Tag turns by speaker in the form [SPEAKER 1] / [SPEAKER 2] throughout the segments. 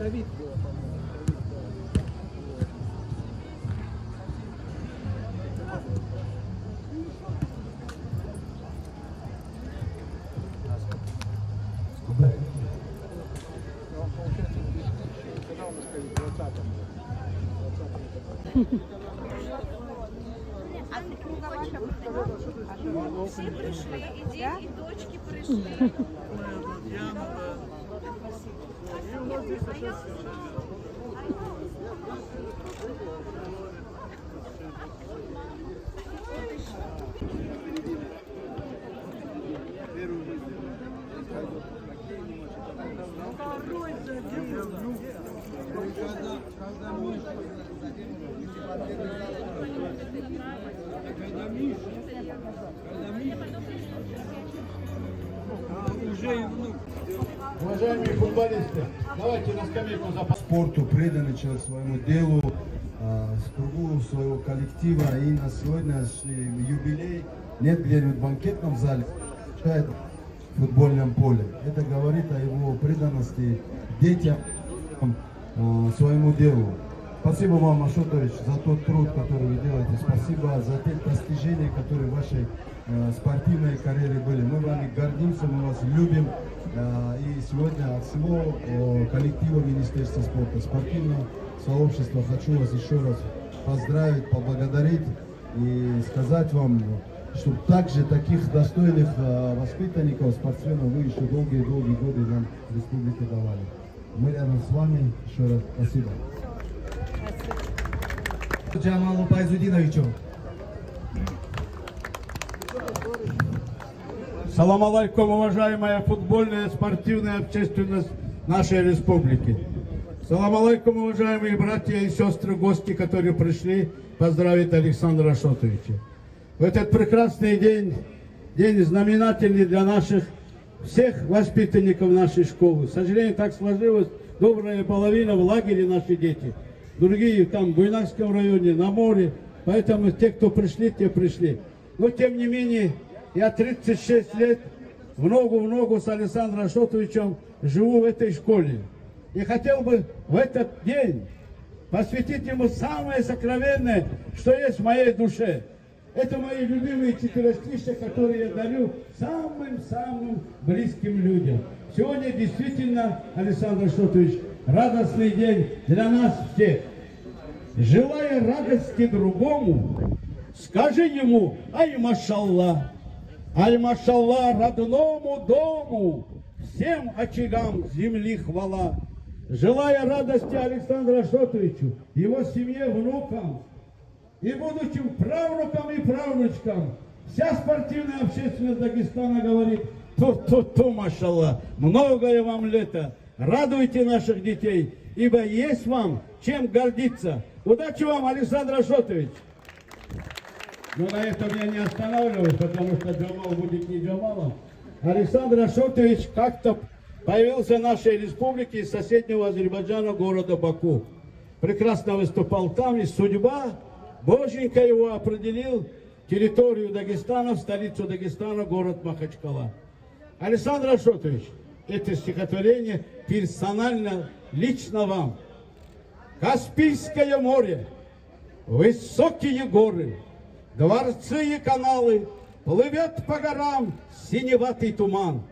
[SPEAKER 1] Давид было,
[SPEAKER 2] Все пришли, и дети, и дочки пришли.
[SPEAKER 3] Уважаемые футболисты, давайте на скамейку за
[SPEAKER 4] спорту, преданный человек своему делу, кругу своего коллектива. И на сегодняшний юбилей нет где-нибудь в банкетном зале, в футбольном поле. Это говорит о его преданности детям, своему делу. Спасибо вам, Ашотович, за тот труд, который вы делаете. Спасибо за те достижения, которые в вашей спортивной карьере были. Мы вами гордимся, мы вас любим. И сегодня от всего коллектива Министерства спорта, спортивного сообщества хочу вас еще раз поздравить, поблагодарить и сказать вам, чтобы также таких достойных воспитанников, спортсменов вы еще долгие-долгие годы нам в республике давали. Мы рядом с вами. Еще раз спасибо.
[SPEAKER 5] Джамалу Пайзудиновичу.
[SPEAKER 3] Салам алейкум, уважаемая футбольная спортивная общественность нашей республики. Салам алейкум, уважаемые братья и сестры, гости, которые пришли поздравить Александра Ашотовича. В этот прекрасный день, день знаменательный для наших всех воспитанников нашей школы. К сожалению, так сложилось, добрая половина в лагере наши дети. Другие там в Буйнакском районе, на море. Поэтому те, кто пришли, те пришли. Но тем не менее, я 36 лет в ногу с Александром Ашотовичем живу в этой школе. И хотел бы в этот день посвятить ему самое сокровенное, что есть в моей душе. Это мои любимые четырехстишья, которые я дарю самым-самым близким людям. Сегодня действительно, Александр Ашотович, радостный день для нас всех. Желая радости другому, скажи ему: ай, машаллах, родному дому, всем очагам земли хвала. Желая радости Александру Ашотовичу, его семье, внукам и будущим правнукам и правнучкам, Вся спортивная общественность Дагестана говорит: ту-ту-ту, машаллах, многое вам лето, радуйте наших детей, ибо есть вам чем гордиться. Удачи вам, Александр Ашотович! Но на этом я не останавливаюсь, потому что Джамал будет не Джамалом. Александр Ашотович как-то появился в нашей республике из соседнего Азербайджана, города Баку. Прекрасно выступал там, и судьба, Боженька его определил территорию Дагестана, столицу Дагестана, город Махачкала. Александр Ашотович, это стихотворение персонально, лично вам. Каспийское море, высокие горы, дворцы и каналы, плывет по горам синеватый туман.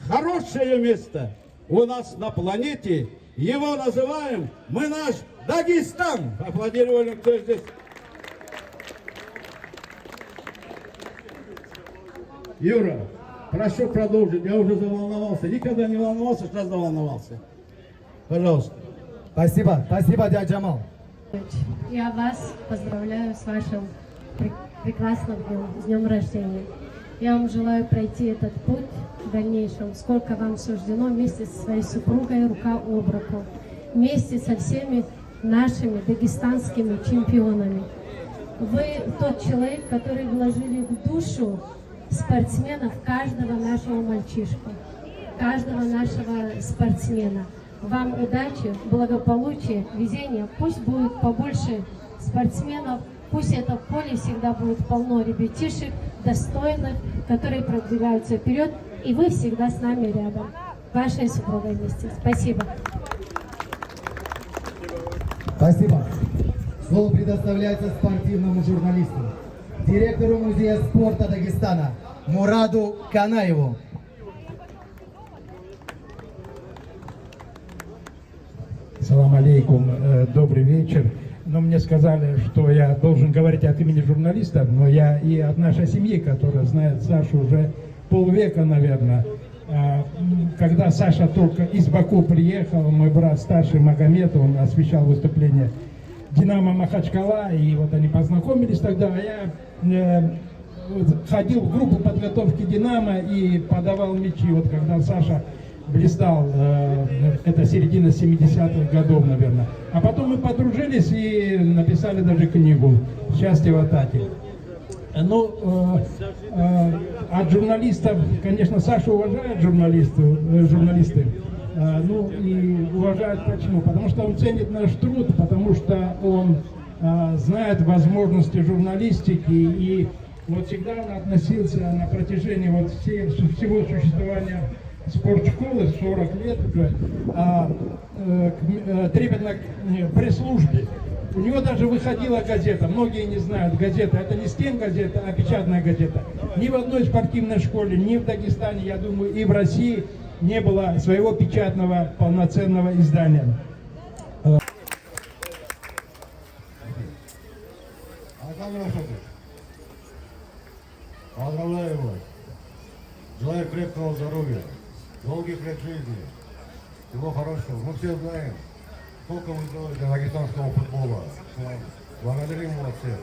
[SPEAKER 3] Хорошее место у нас на планете, его называем мы наш Дагестан. Аплодировали, кто здесь. Юра, прошу продолжить, я уже заволновался. Никогда не волновался, сейчас заволновался. Пожалуйста.
[SPEAKER 5] Спасибо, спасибо, дядя Джамал.
[SPEAKER 1] Я вас поздравляю с вашим прекрасным днем, с днем рождения. Я вам желаю пройти этот путь в дальнейшем, сколько вам суждено, вместе со своей супругой, рука об руку, вместе со всеми нашими дагестанскими чемпионами. Вы тот человек, который вложили в душу спортсменов каждого нашего мальчишку, каждого нашего спортсмена. Вам удачи, благополучия, везения. Пусть будет побольше спортсменов, пусть это поле всегда будет полно ребятишек, достойных, которые продвигаются вперед, и вы всегда с нами рядом. Вашей супругой вместе. Спасибо.
[SPEAKER 5] Спасибо. Слово предоставляется спортивному журналисту, директору музея спорта Дагестана Мураду Канаеву.
[SPEAKER 6] Салам алейкум, добрый вечер. Но мне сказали, что я должен говорить от имени журналистов, но я и от нашей семьи, которая знает Сашу уже полвека, наверное. Когда Саша только из Баку приехал, мой брат старший Магомед, он освещал выступление «Динамо Махачкала», и вот они познакомились тогда, а я ходил в группу подготовки «Динамо» и подавал мячи. Вот когда Саша блистал, это середина 70-х годов, наверное. А потом мы подружились и написали даже книгу «Счастье в атаке». Ну, от журналистов, конечно, Сашу уважают журналисты. Ну и уважают почему? Потому что он ценит наш труд, потому что он знает возможности журналистики, и вот всегда он относился на протяжении вот всего существования спортшколы, 40 лет уже, трепетно к пресс-службе. У него даже выходила газета, многие не знают, газета, это не стенгазета, а печатная газета. Ни в одной спортивной школе, ни в Дагестане, я думаю, и в России не было своего печатного полноценного издания.
[SPEAKER 7] Поздравляю вас. Желаю крепкого здоровья, долгих лет жизни, всего хорошего. Мы все знаем, сколько вы сделали для дагестанского футбола. Благодарим вас всех.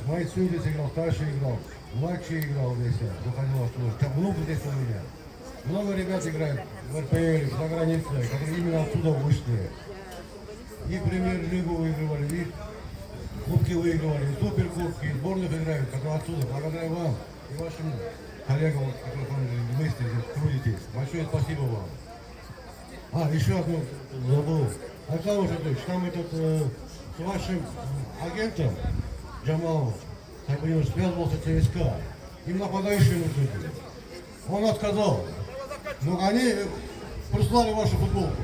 [SPEAKER 7] Мои сын здесь играл, старший играл, младший играл здесь, выходил оттуда. Внук здесь у меня. Много ребят играют в РПЛ, за границей, которые именно оттуда вышли. И премьер-лигу выигрывали, и кубки выигрывали, и суперкубки, и сборных играют, которые отсюда. Благодаря вам и вашим коллегам, которые вместе здесь трудитесь. Большое спасибо вам. Еще одно забыл. Александр Владимирович, там этот с вашим агентом Джамалом связывался ЦСКА. Им нападающие нужны были. Он отказал. Но они прислали вашу футболку.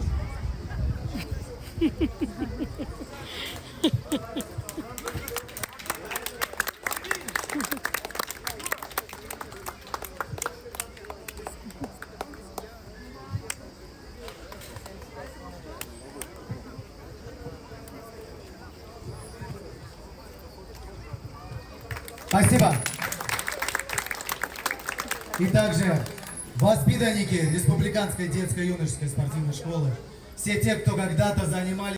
[SPEAKER 5] Спасибо. И также воспитанники Республиканской детско-юношеской спортивной школы, все те, кто когда-то занимали...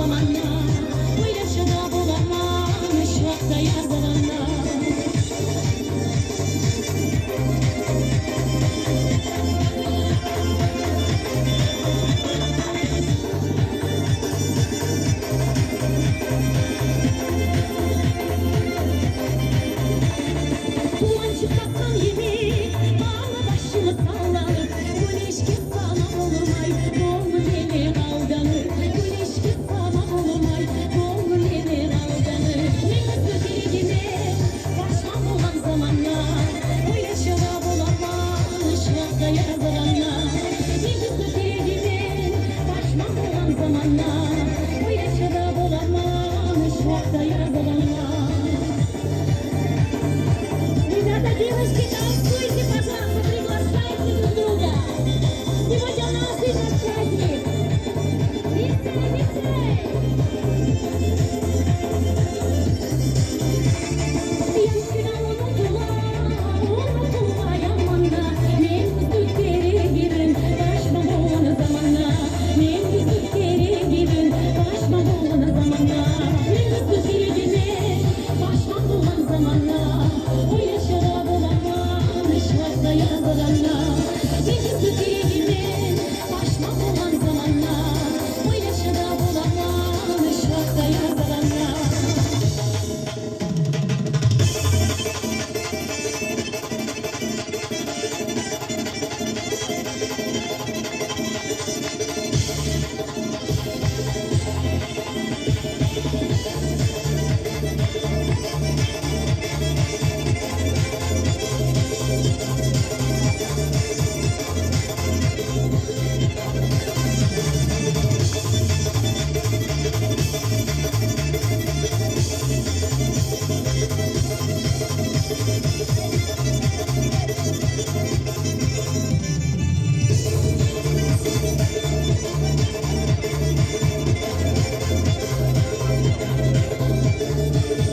[SPEAKER 8] Zamanla, bu yaşada bulamam, şu hafta yazılanla.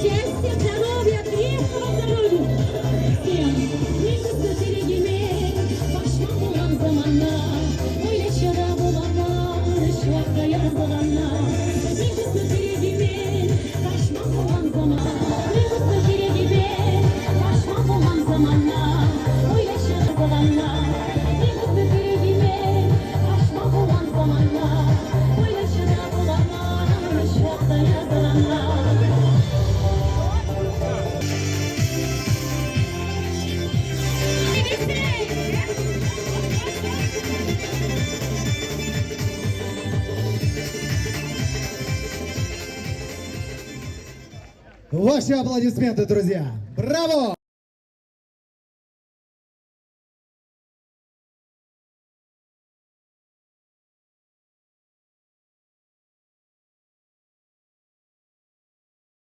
[SPEAKER 8] Счастья, здоровья, крепкого здоровья! Всем милости берегиме, başıma bulan zamanda, öyle şarap olana, şuakta yazılana. Milosти берегиме, başıma bulan zamanda, milosти берегиме, başıma bulan zamanda, öyle şarap olana. Milosти берегиме, başıma bulan zamanda, öyle şarap olana, şuakta yazılana.
[SPEAKER 5] Ваши аплодисменты, друзья! Браво!